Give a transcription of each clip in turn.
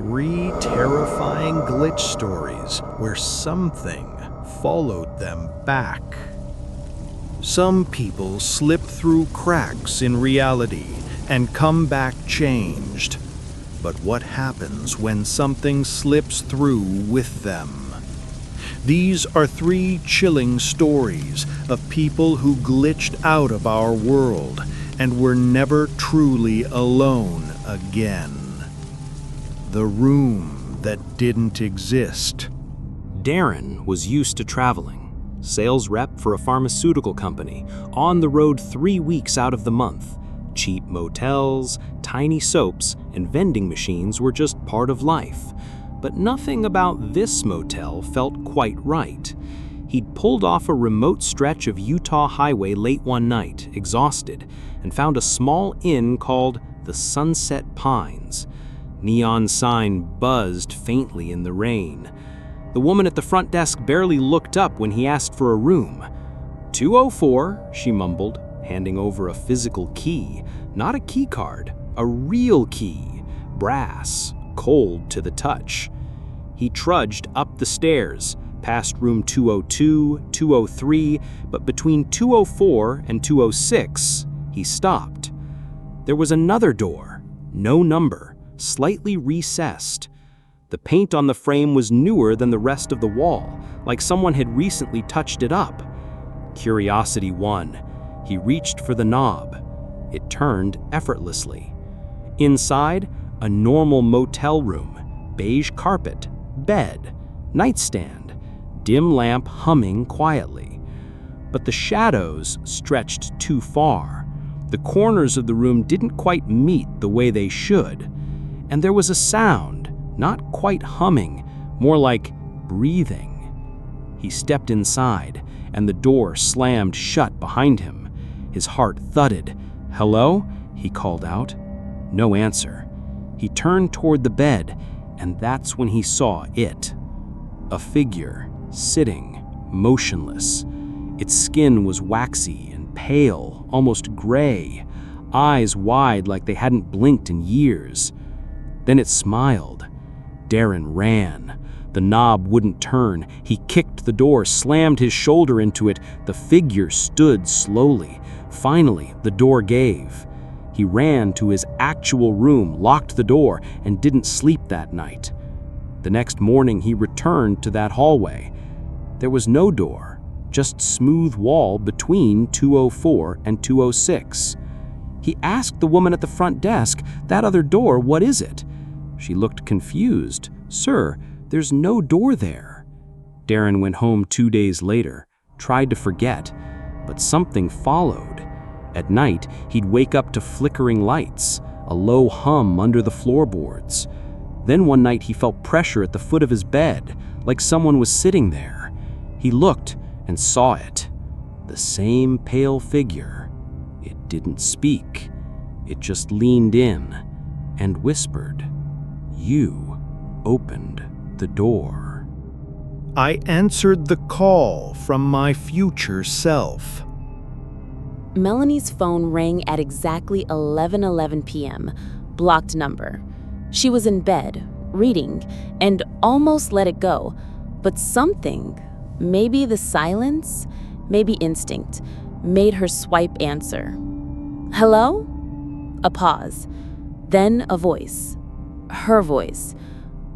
3 terrifying glitch stories where something followed them back. Some people slip through cracks in reality and come back changed. But what happens when something slips through with them? These are 3 chilling stories of people who glitched out of our world and were never truly alone again. The room that didn't exist. Darren was used to traveling. Sales rep for a pharmaceutical company, on the road 3 weeks out of the month. Cheap motels, tiny soaps, and vending machines were just part of life. But nothing about this motel felt quite right. He'd pulled off a remote stretch of Utah highway late one night, exhausted, and found a small inn called the Sunset Pines. Neon sign buzzed faintly in the rain. The woman at the front desk barely looked up when he asked for a room. 204, she mumbled, handing over a physical key, not a key card, a real key, brass, cold to the touch. He trudged up the stairs, past room 202, 203, but between 204 and 206, he stopped. There was another door, no number, slightly recessed. The paint on the frame was newer than the rest of the wall, like someone had recently touched it up. Curiosity won. He reached for the knob. It turned effortlessly. Inside, a normal motel room, beige carpet, bed, nightstand, dim lamp humming quietly. But the shadows stretched too far. The corners of the room didn't quite meet the way they should. And there was a sound, not quite humming, more like breathing. He stepped inside, and the door slammed shut behind him. His heart thudded. "Hello?" he called out. No answer. He turned toward the bed, and that's when he saw it. A figure, sitting, motionless. Its skin was waxy and pale, almost gray, eyes wide like they hadn't blinked in years. Then it smiled. Darren ran. The knob wouldn't turn. He kicked the door, slammed his shoulder into it. The figure stood slowly. Finally, the door gave. He ran to his actual room, locked the door, and didn't sleep that night. The next morning, he returned to that hallway. There was no door, just smooth wall between 204 and 206. He asked the woman at the front desk, "That other door, what is it?" She looked confused. "Sir, there's no door there." Darren went home 2 days later, tried to forget, but something followed. At night, he'd wake up to flickering lights, a low hum under the floorboards. Then one night he felt pressure at the foot of his bed, like someone was sitting there. He looked and saw it. The same pale figure. It didn't speak. It just leaned in and whispered, "You opened the door." I answered the call from my future self. Melanie's phone rang at exactly 11:11 p.m., blocked number. She was in bed, reading, and almost let it go. But something, maybe the silence, maybe instinct, made her swipe answer. "Hello?" A pause. Then a voice. Her voice.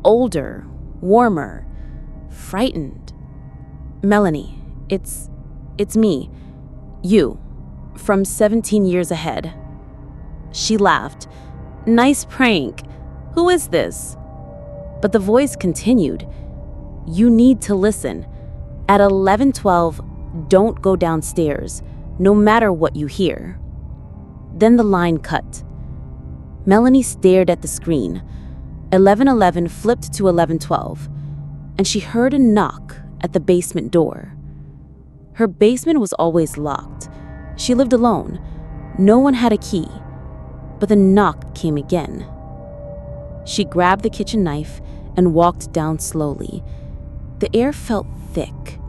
Older, warmer, frightened. "Melanie, it's me. You. From 17 years ahead." She laughed. "Nice prank. Who is this?" But the voice continued. "You need to listen. At 11:12, don't go downstairs, no matter what you hear." Then the line cut. Melanie stared at the screen. 11:11 flipped to 11:12, and she heard a knock at the basement door. Her basement was always locked. She lived alone. No one had a key. But the knock came again. She grabbed the kitchen knife and walked down slowly. The air felt thick.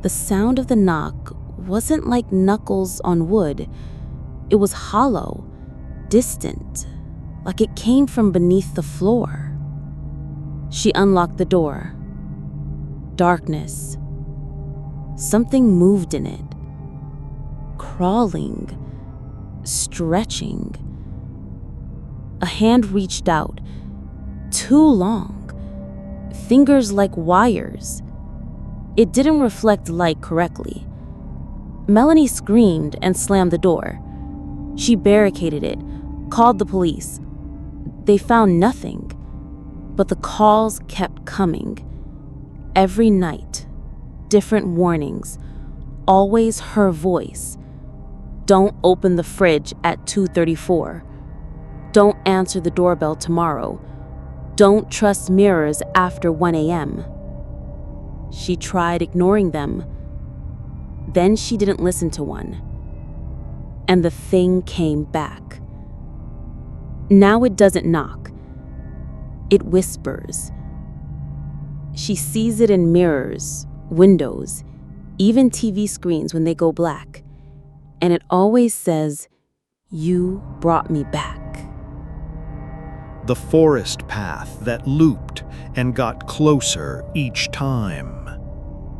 The sound of the knock wasn't like knuckles on wood. It was hollow, distant, like it came from beneath the floor. She unlocked the door. Darkness. Something moved in it. Crawling. Stretching. A hand reached out. Too long. Fingers like wires. It didn't reflect light correctly. Melanie screamed and slammed the door. She barricaded it, called the police. They found nothing, but the calls kept coming. Every night, different warnings, always her voice. Don't open the fridge at 2:34. Don't answer the doorbell tomorrow. Don't trust mirrors after 1 a.m. She tried ignoring them. Then she didn't listen to one. And the thing came back. Now it doesn't knock. It whispers. She sees it in mirrors, windows, even TV screens when they go black. And it always says, "You brought me back." The forest path that looped and got closer each time.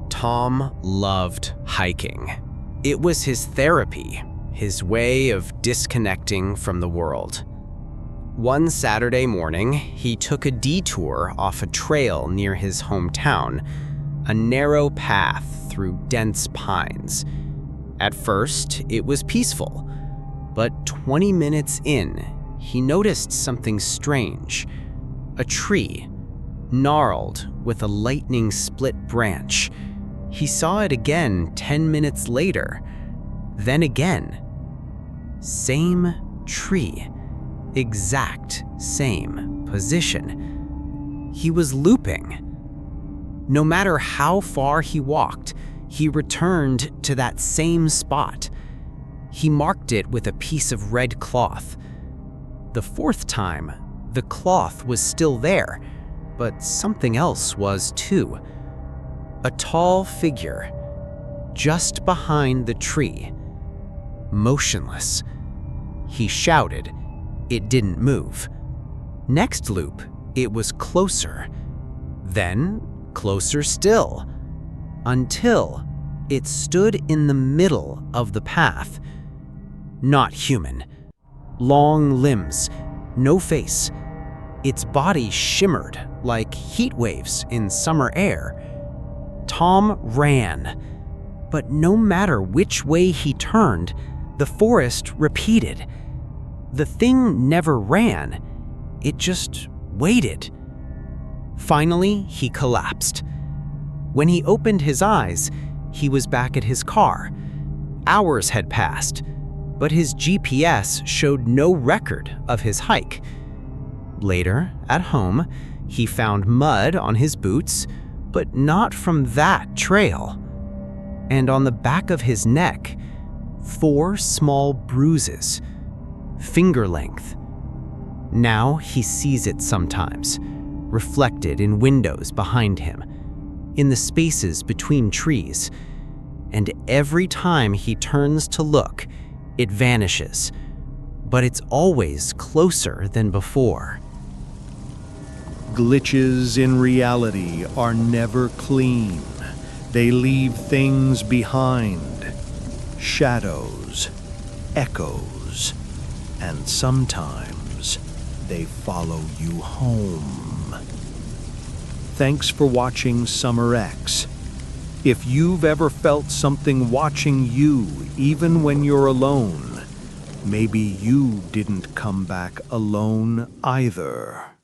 Tom loved hiking. It was his therapy, his way of disconnecting from the world. One Saturday morning, he took a detour off a trail near his hometown, a narrow path through dense pines. At first, it was peaceful, but 20 minutes in, he noticed something strange. A tree, gnarled with a lightning-split branch. He saw it again 10 minutes later, then again. Same tree, exact same position. He was looping. No matter how far he walked, he returned to that same spot. He marked it with a piece of red cloth. The fourth time, the cloth was still there, but something else was too. A tall figure, just behind the tree, motionless. He shouted. It didn't move. Next loop, it was closer. Then, closer still, until it stood in the middle of the path. Not human. Long limbs, no face. Its body shimmered like heat waves in summer air. Tom ran, but no matter which way he turned, the forest repeated. The thing never ran, it just waited. Finally, he collapsed. When he opened his eyes, he was back at his car. Hours had passed, but his GPS showed no record of his hike. Later, at home, he found mud on his boots, but not from that trail. And on the back of his neck, 4 small bruises, finger length. Now he sees it sometimes, reflected in windows behind him, in the spaces between trees. And every time he turns to look, it vanishes, but it's always closer than before. Glitches in reality are never clean. They leave things behind. Shadows, echoes, and sometimes they follow you home. Thanks for watching Summer X. If you've ever felt something watching you even when you're alone, maybe you didn't come back alone either.